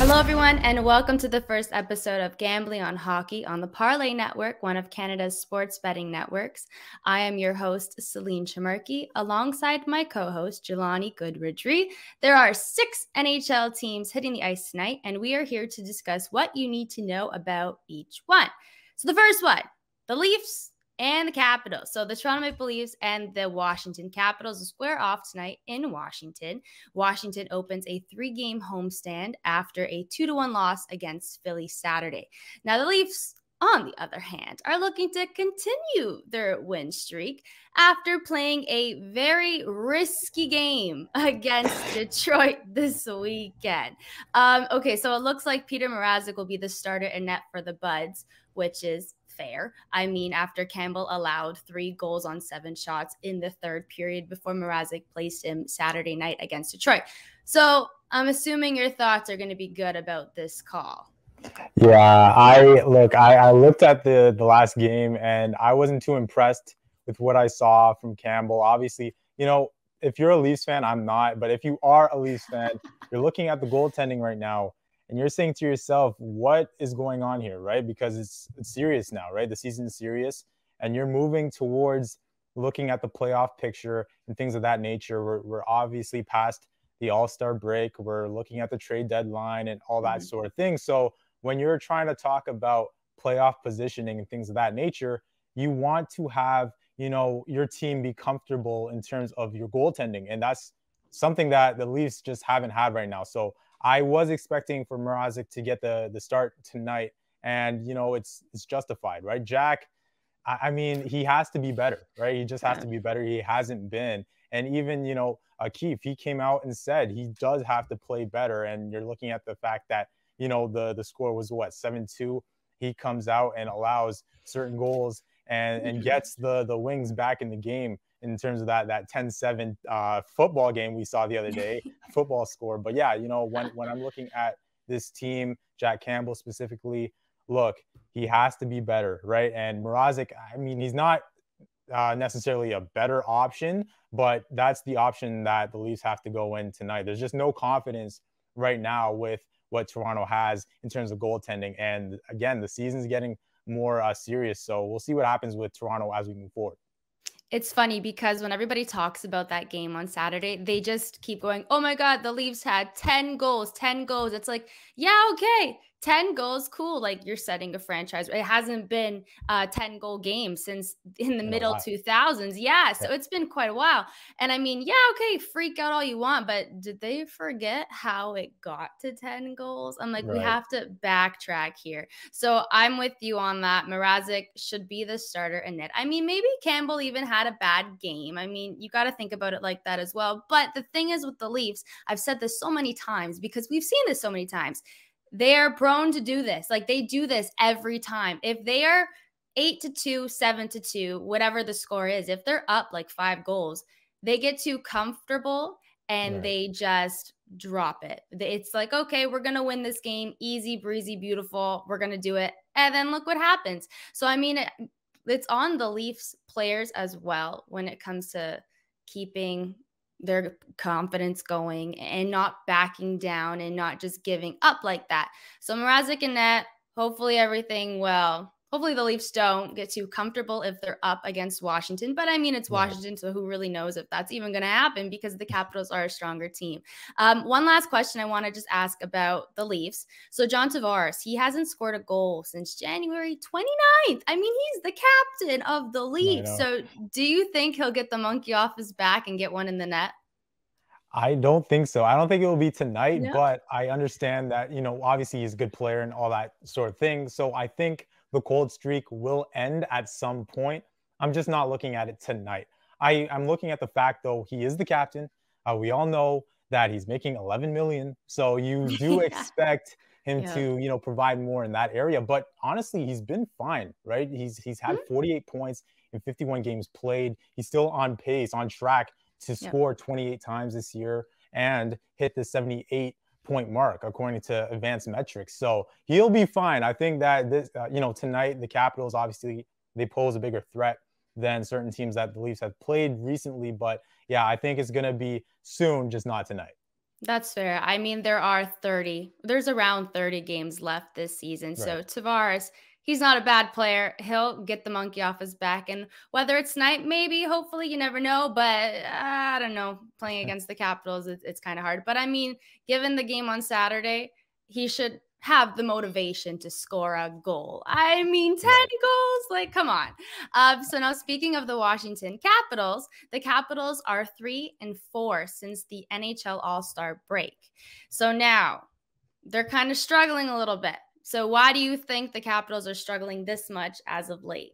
Hello, everyone, and welcome to the first episode of Gambling on Hockey on the Parlay Network, one of Canada's sports betting networks. I am your host, Celine Trimarchi, alongside my co-host, Jelani Goodridge-Reid. There are 6 NHL teams hitting the ice tonight, and we are here to discuss what you need to know about each one. So the first one, the Leafs and the Capitals. So the Toronto Maple Leafs and the Washington Capitals will square off tonight in Washington. Washington opens a 3-game homestand after a 2-1 loss against Philly Saturday. Now the Leafs, on the other hand, are looking to continue their win streak after playing a very risky game against Detroit this weekend. Okay, so it looks like Peter Mrazek will be the starter in net for the Buds, which is fair. I mean, after Campbell allowed 3 goals on 7 shots in the third period before Mrazek placed him Saturday night against Detroit. So I'm assuming your thoughts are going to be good about this call. Yeah, I looked at the last game and I wasn't too impressed with what I saw from Campbell. Obviously, if you're a Leafs fan, I'm not, but if you are a Leafs fan, you're looking at the goaltending right now and you're saying to yourself, what is going on here, right? Because it's serious now, right? The season's serious and you're moving towards looking at the playoff picture and things of that nature. We're obviously past the All-Star break. We're looking at the trade deadline and all that sort of thing. So when you're trying to talk about playoff positioning and things of that nature, you want to have, your team be comfortable in terms of your goaltending. And that's something that the Leafs just haven't had right now. So I was expecting for Mrazek to get the start tonight. And, it's justified, right? Jack, I mean, he has to be better, right? He just has to be better. He hasn't been. And even, Keefe, he came out and said he does have to play better. And you're looking at the fact that, the score was 7-2. He comes out and allows certain goals and gets the Wings back in the game in terms of that 10-7 football game we saw the other day, football score. But yeah, when I'm looking at this team, Jack Campbell specifically, look, he has to be better, right? And Mrazek, I mean, he's not necessarily a better option, but that's the option that the Leafs have to go in tonight. There's just no confidence right now with what Toronto has in terms of goaltending. And again, the season's getting more serious. So we'll see what happens with Toronto as we move forward. It's funny because when everybody talks about that game on Saturday, they just keep going, oh my God, the Leafs had 10 goals. It's like, yeah, okay. 10 goals, cool. Like you're setting a franchise. It hasn't been a 10-goal game since in the middle 2000s. Yeah, so it's been quite a while. And I mean, yeah, okay, freak out all you want, but did they forget how it got to 10 goals? I'm like, we have to backtrack here. So I'm with you on that. Mrazek should be the starter in net. I mean, maybe Campbell even had a bad game. I mean, you got to think about it like that as well. But the thing is with the Leafs, I've said this so many times because we've seen this so many times. They are prone to do this. Like they do this every time. If they are 8-2, 7-2, whatever the score is, if they're up like 5 goals, they get too comfortable and they just drop it. It's like, okay, we're going to win this game. Easy, breezy, beautiful. We're going to do it. And then look what happens. So, I mean, it's on the Leafs players as well when it comes to keeping their confidence going and not backing down and not just giving up like that. So Mrazek and net, hopefully the Leafs don't get too comfortable if they're up against Washington. But I mean, it's Washington, so who really knows if that's even going to happen because the Capitals are a stronger team. One last question I want to just ask about the Leafs. So John Tavares, he hasn't scored a goal since January 29th. I mean, he's the captain of the Leafs. So do you think he'll get the monkey off his back and get one in the net? I don't think so. I don't think it will be tonight, but I understand that, obviously he's a good player and all that sort of thing. So I think the cold streak will end at some point. I'm just not looking at it tonight. I'm looking at the fact, though, he is the captain. We all know that he's making $11 million. So you do expect him to, provide more in that area. But honestly, he's been fine, right? He's had 48 points in 51 games played. He's still on pace, on track to score 28 times this year and hit the 78-point mark, according to advanced metrics. So he'll be fine. I think that this, tonight, the Capitals, obviously, they pose a bigger threat than certain teams that the Leafs have played recently. But yeah, I think it's going to be soon, just not tonight. That's fair. I mean, there's around 30 games left this season. Right. So Tavares, he's not a bad player. He'll get the monkey off his back. And whether it's tonight, maybe, hopefully, you never know. But I don't know. Playing against the Capitals, it's kind of hard. But I mean, given the game on Saturday, he should have the motivation to score a goal. I mean, 10 Right. goals? Like, come on. So now speaking of the Washington Capitals, the Capitals are 3-4 since the NHL All-Star break. So now they're kind of struggling a little bit. So why do you think the Capitals are struggling this much as of late?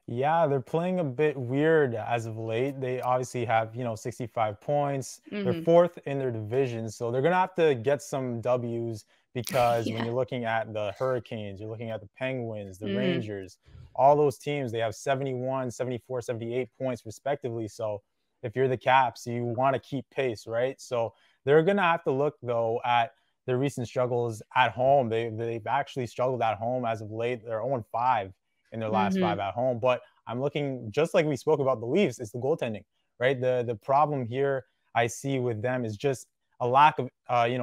Yeah, they're playing a bit weird as of late. They obviously have, 65 points. They're Mm-hmm. fourth in their division. So they're going to have to get some W's because when Yeah. you're looking at the Hurricanes, you're looking at the Penguins, the Mm-hmm. Rangers, all those teams, they have 71, 74, 78 points respectively. So if you're the Caps, you want to keep pace, right? So they're going to have to look, though, at their recent struggles at home. They've actually struggled at home as of late. They're 0-5 in their last Mm-hmm. 5 at home. But I'm looking, just like we spoke about the Leafs, it's the goaltending, right? The problem here I see with them is just a lack of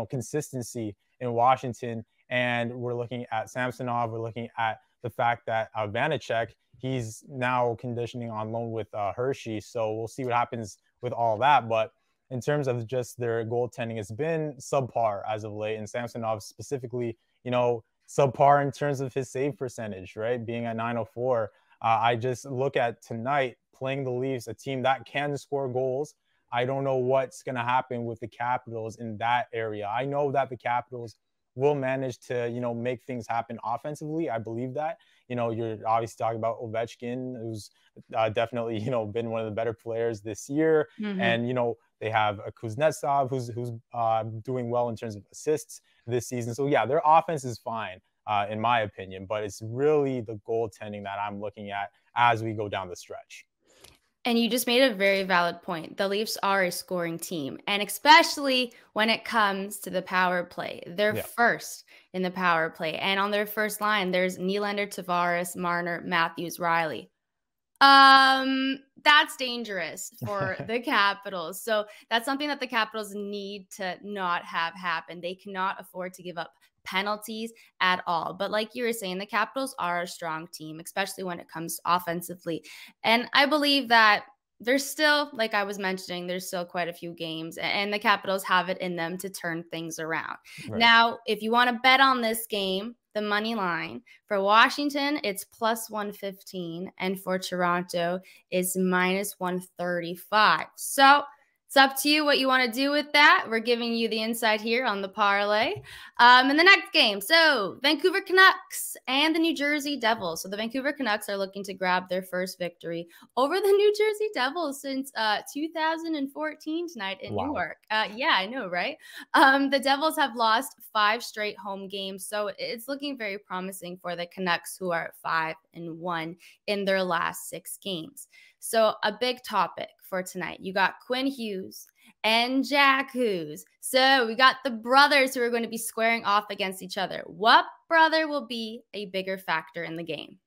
consistency in Washington. And we're looking at Samsonov. We're looking at the fact that Vanacek, he's now conditioning on loan with Hershey. So we'll see what happens with all that. But in terms of just their goaltending, it's been subpar as of late. And Samsonov specifically, subpar in terms of his save percentage, right? Being at 904. I just look at tonight playing the Leafs, a team that can score goals. I don't know what's going to happen with the Capitals in that area. I know that the Capitals will manage to, make things happen offensively. I believe that. You're obviously talking about Ovechkin, who's definitely, been one of the better players this year. Mm-hmm. And, they have a Kuznetsov who's doing well in terms of assists this season. So, yeah, their offense is fine, in my opinion. But it's really the goaltending that I'm looking at as we go down the stretch. And you just made a very valid point. The Leafs are a scoring team, and especially when it comes to the power play. They're first in the power play. And on their first line, there's Nylander, Tavares, Marner, Matthews, Riley. That's dangerous for the Capitals. So that's something that the Capitals need to not have happen. They cannot afford to give up penalties at all. But like you were saying, the Capitals are a strong team, especially when it comes offensively. And I believe that there's still, like I was mentioning, there's still quite a few games, and the Capitals have it in them to turn things around. Right. Now, if you want to bet on this game, the money line for Washington, it's plus 115, and for Toronto is minus 135. So it's up to you what you want to do with that. We're giving you the insight here on the parlay. In the next game, so Vancouver Canucks and the New Jersey Devils. So the Vancouver Canucks are looking to grab their first victory over the New Jersey Devils since 2014 tonight in Newark. Yeah, I know, right? The Devils have lost 5 straight home games, so it's looking very promising for the Canucks, who are 5-1 in their last 6 games. So a big topic for tonight. You got Quinn Hughes and Jack Hughes. So we got the brothers who are going to be squaring off against each other. What brother will be a bigger factor in the game?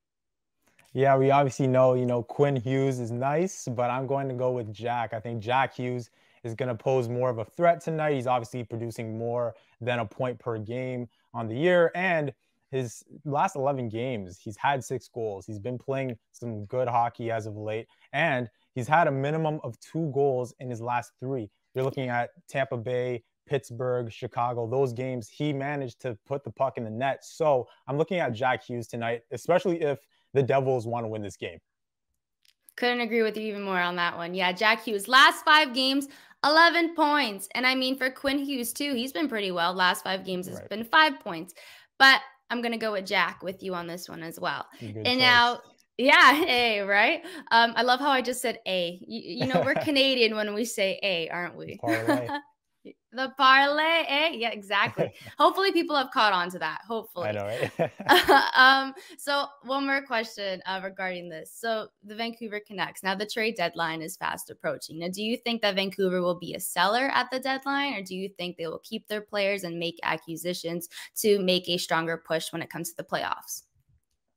Yeah, we obviously know, Quinn Hughes is nice, but I'm going to go with Jack. I think Jack Hughes is going to pose more of a threat tonight. He's obviously producing more than a point per game on the year. And his last 11 games, he's had 6 goals. He's been playing some good hockey as of late. And he's had a minimum of 2 goals in his last 3. You're looking at Tampa Bay, Pittsburgh, Chicago, those games, he managed to put the puck in the net. So I'm looking at Jack Hughes tonight, especially if the Devils want to win this game. Couldn't agree with you even more on that one. Yeah, Jack Hughes, last 5 games, 11 points. And I mean, for Quinn Hughes, too, he's been pretty well. Last 5 games has been 5 points. But I'm going to go with Jack with you on this one as well. Good and choice. Now, yeah, A, right? I love how I just said A. We're Canadian when we say A, aren't we? Parlay. The parlay, eh? Yeah, exactly. Hopefully people have caught on to that. Hopefully. I know, right? So one more question regarding this. So the Vancouver Canucks, now the trade deadline is fast approaching. Now, do you think that Vancouver will be a seller at the deadline, or do you think they will keep their players and make acquisitions to make a stronger push when it comes to the playoffs?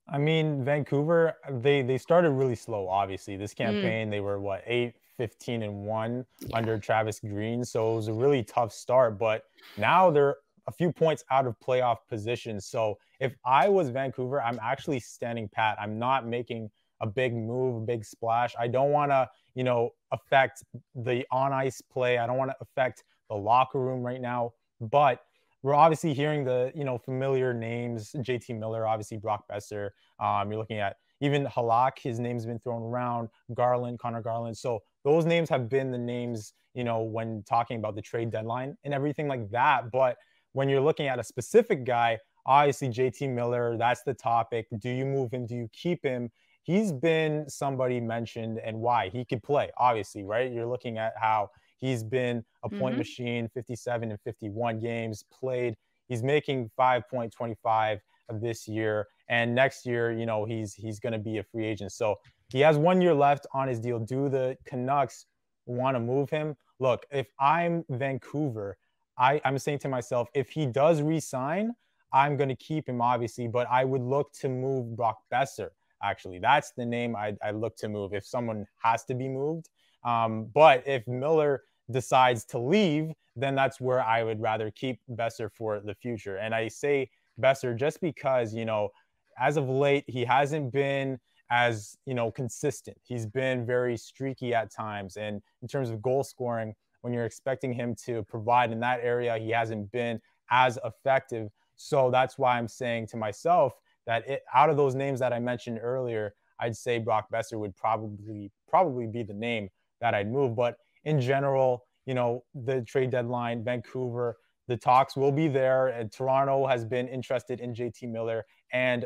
I mean, Vancouver, they started really slow, obviously. This campaign, they were, 8th, 15-1 under Travis Green. So it was a really tough start, but now they're a few points out of playoff position. So if I was Vancouver, I'm actually standing pat. I'm not making a big move, a big splash. I don't want to, affect the on ice play. I don't want to affect the locker room right now. But we're obviously hearing the, familiar names, JT Miller, obviously Brock Besser. You're looking at even Halak, his name's been thrown around, Garland, Connor Garland. So those names have been the names, when talking about the trade deadline and everything like that. But when you're looking at a specific guy, obviously JT Miller, that's the topic. Do you move him? Do you keep him? He's been somebody mentioned and why he could play, obviously, right? You're looking at how he's been a point machine, 57 and 51 games played. He's making 5.25 of this year. And next year, he's going to be a free agent. So he has 1 year left on his deal. Do the Canucks want to move him? Look, if I'm Vancouver, I'm saying to myself, if he does re-sign, I'm going to keep him, obviously, but I would look to move Brock Besser. Actually, that's the name I look to move if someone has to be moved. But if Miller decides to leave, then that's where I would rather keep Besser for the future. And I say Besser just because, as of late, he hasn't been as, consistent. He's been very streaky at times. And in terms of goal scoring, when you're expecting him to provide in that area, he hasn't been as effective. So that's why I'm saying to myself that out of those names that I mentioned earlier, I'd say Brock Besser would probably be the name that I'd move. But in general, the trade deadline, Vancouver, the talks will be there. And Toronto has been interested in JT Miller and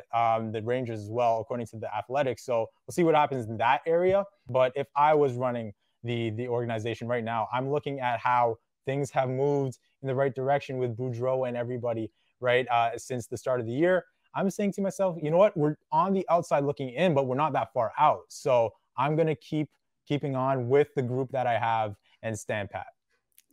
the Rangers as well, according to the Athletics. So we'll see what happens in that area. But if I was running the organization right now, I'm looking at how things have moved in the right direction with Boudreau and everybody, right, since the start of the year. I'm saying to myself, you know what? We're on the outside looking in, but we're not that far out. So I'm going to keeping on with the group that I have and stand pat.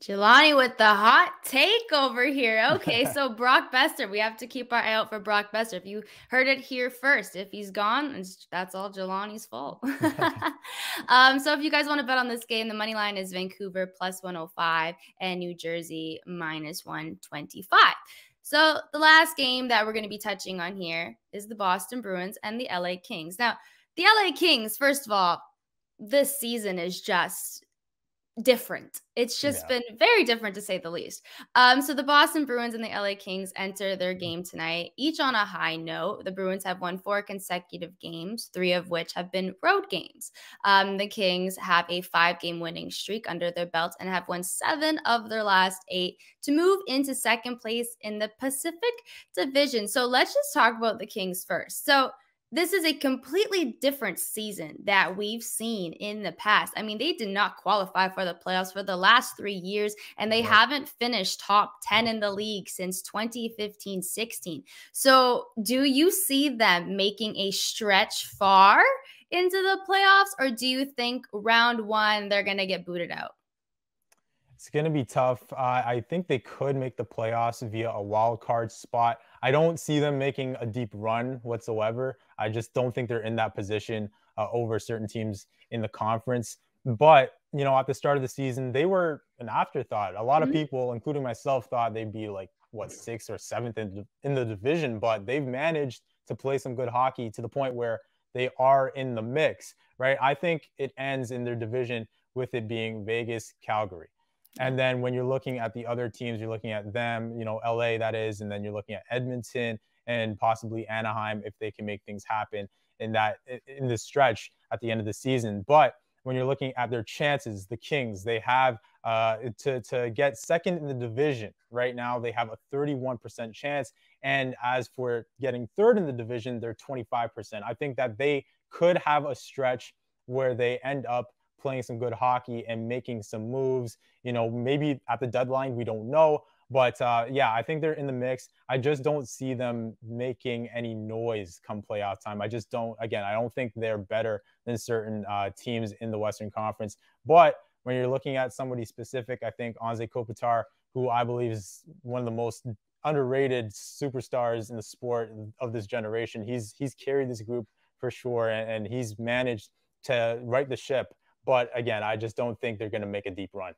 Jelani with the hot take over here. Okay, so Brock Besser, we have to keep our eye out for Brock Besser. If you heard it here first, if he's gone, that's all Jelani's fault. So if you guys want to bet on this game, the money line is Vancouver plus 105 and New Jersey minus 125. So the last game that we're going to be touching on here is the Boston Bruins and the LA Kings. Now, the LA Kings, first of all, this season is just different. It's just been very different, to say the least. So the Boston Bruins and the LA Kings enter their game tonight, each on a high note. The Bruins have won 4 consecutive games, 3 of which have been road games. The Kings have a 5-game winning streak under their belt and have won 7 of their last 8 to move into second place in the Pacific Division. So let's just talk about the Kings first. So this is a completely different season that we've seen in the past. I mean, they did not qualify for the playoffs for the last 3 years, and they haven't finished top 10 in the league since 2015-16. So do you see them making a stretch far into the playoffs, or do you think round 1 they're going to get booted out? It's going to be tough. I think they could make the playoffs via a wild card spot. I don't see them making a deep run whatsoever. I just don't think they're in that position over certain teams in the conference. But, at the start of the season, they were an afterthought. A lot of people, including myself, thought they'd be like, 6th or 7th in the division. But they've managed to play some good hockey to the point where they are in the mix, right? I think it ends in their division with it being Vegas, Calgary. And then when you're looking at the other teams, you're looking at them, LA, that is, and then you're looking at Edmonton and possibly Anaheim if they can make things happen in this stretch at the end of the season. But when you're looking at their chances, the Kings, they have to get second in the division. Right now, they have a 31% chance. And as for getting third in the division, they're 25%. I think that they could have a stretch where they end up playing some good hockey and making some moves, maybe at the deadline, we don't know. But I think they're in the mix. I just don't see them making any noise come playoff time. I just don't, again, I don't think they're better than certain teams in the Western Conference. But when you're looking at somebody specific, I think Anze Kopitar, who I believe is one of the most underrated superstars in the sport of this generation, he's carried this group for sure. And he's managed to right the ship But again, I just don't think they're going to make a deep run.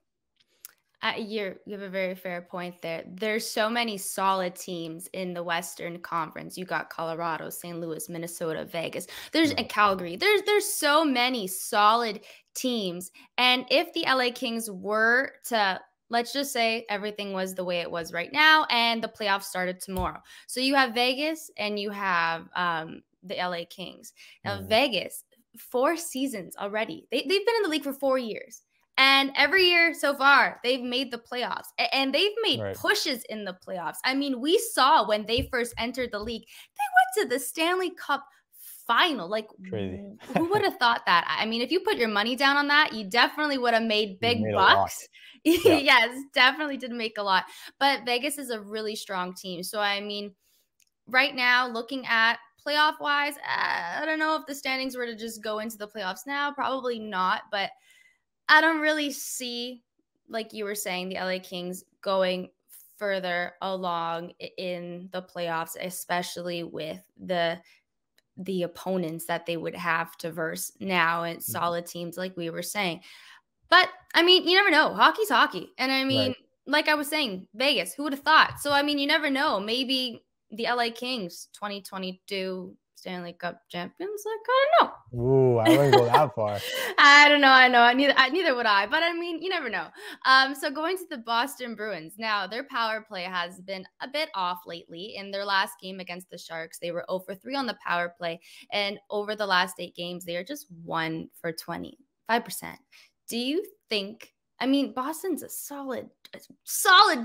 You have a very fair point there. There's so many solid teams in the Western Conference. You got Colorado, St. Louis, Minnesota, Vegas. There's Right. Calgary. There's so many solid teams. And if the LA Kings were to, let's just say everything was the way it was right now and the playoffs started tomorrow. So you have Vegas and you have the LA Kings. Now Vegas, 4 seasons already. They've been in the league for 4 years. And every year so far, they've made the playoffs and they've made pushes in the playoffs. I mean, we saw when they first entered the league, they went to the Stanley Cup final. Like, Crazy. Who would have thought that? I mean, if you put your money down on that, you definitely would have made big bucks. Yes, definitely did make a lot. But Vegas is a really strong team. So, I mean, right now, looking at playoff wise, I don't know if the standings were to just go into the playoffs now. Probably not. But I don't really see, like you were saying, the LA Kings going further along in the playoffs, especially with the opponents that they would have to verse now and solid teams like we were saying. But, I mean, you never know. Hockey's hockey. And, I mean, like I was saying, Vegas, who would have thought? So, I mean, you never know. Maybe the LA Kings 2022 Stanley Cup champions? Like, I don't know. Ooh, I wouldn't go that far. I don't know. I know. Neither would I. But I mean, you never know. So going to the Boston Bruins. Now, their power play has been a bit off lately. In their last game against the Sharks, they were 0 for 3 on the power play. And over the last 8 games, they are just 1 for 25%. Do you think, I mean, Boston's a solid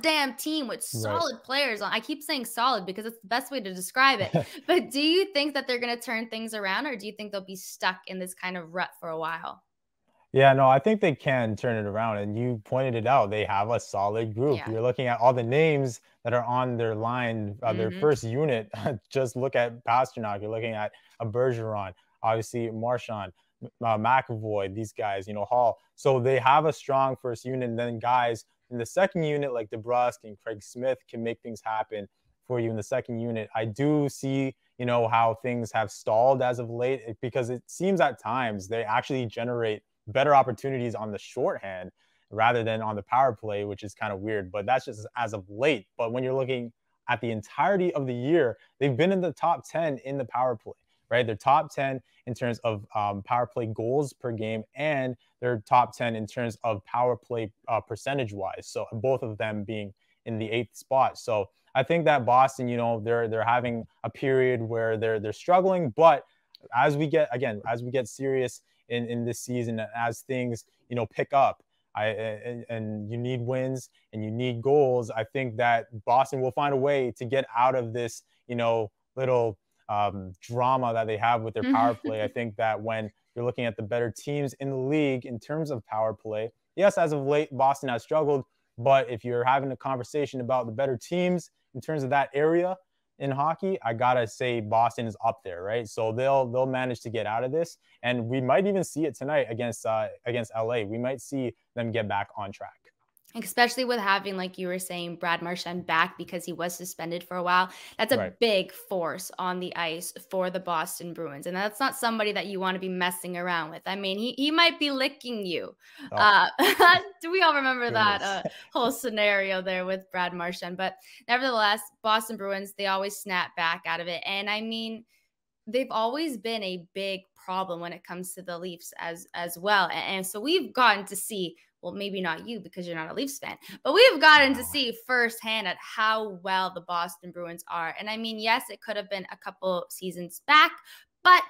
damn team with solid players on. I keep saying solid because it's the best way to describe it. But do you think that they're going to turn things around, or do you think they'll be stuck in this kind of rut for a while? Yeah, no, I think they can turn it around. And you pointed it out. They have a solid group. Yeah. You're looking at all the names that are on their line, their first unit. Just look at Pasternak. You're looking at a Bergeron, obviously Marchand, McAvoy, these guys, Hall. So they have a strong first unit. And then guys in the second unit, like DeBrusk and Craig Smith, can make things happen for you in the second unit. I do see, how things have stalled as of late, because it seems at times they actually generate better opportunities on the shorthand rather than on the power play, which is kind of weird. But that's just as of late. But when you're looking at the entirety of the year, they've been in the top 10 in the power play. Right, they're top 10 in terms of power play goals per game, and they're top 10 in terms of power play percentage-wise. So both of them being in the 8th spot. So I think that Boston, they're having a period where they're struggling. But as we get serious in this season, as things pick up, and you need wins and you need goals, I think that Boston will find a way to get out of this little drama that they have with their power play. I think that when you're looking at the better teams in the league in terms of power play, yes, as of late, Boston has struggled. But if you're having a conversation about the better teams in terms of that area in hockey, I gotta say Boston is up there, right? So they'll manage to get out of this, and we might even see it tonight against LA. We might see them get back on track. Especially with having, like you were saying, Brad Marchand back because he was suspended for a while. That's a big force on the ice for the Boston Bruins. And that's not somebody that you want to be messing around with. I mean, he might be licking you. Do we all remember that whole scenario there with Brad Marchand? But nevertheless, Boston Bruins, they always snap back out of it. And I mean, they've always been a big problem when it comes to the Leafs as well. And so we've gotten to see, well, maybe not you because you're not a Leafs fan, but we've gotten to see firsthand at how well the Boston Bruins are. And I mean, yes, it could have been a couple seasons back, but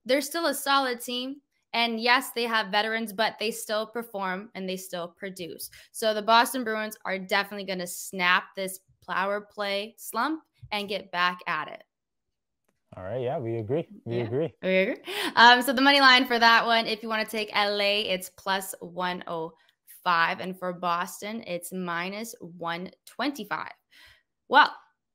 they're still a solid team. And yes, they have veterans, but they still perform and they still produce. So the Boston Bruins are definitely going to snap this power play slump and get back at it. All right. Yeah, we agree. We agree. So the money line for that one, if you want to take LA, it's plus 105. And for Boston, it's minus 125. Well,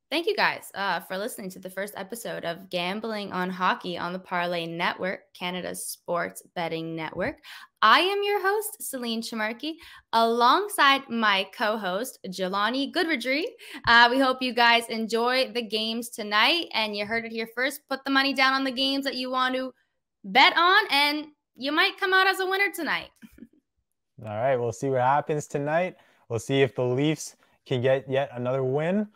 thank you guys for listening to the first episode of Gambling on Hockey on the Parlay Network, Canada's sports betting network. I am your host, Celine Trimarchi, alongside my co-host, Jelani Goodridge-Reid. We hope you guys enjoy the games tonight, and you heard it here first. Put the money down on the games that you want to bet on, and you might come out as a winner tonight. All right, we'll see what happens tonight. We'll see if the Leafs can get yet another win.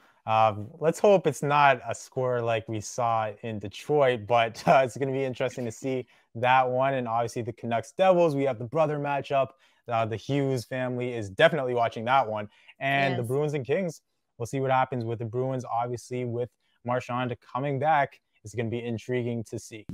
Let's hope it's not a score like we saw in Detroit, but it's going to be interesting to see that one. And obviously the Canucks Devils, we have the brother matchup. The Hughes family is definitely watching that one. And the Bruins and Kings, we'll see what happens with the Bruins. Obviously with Marchand coming back, it's going to be intriguing to see.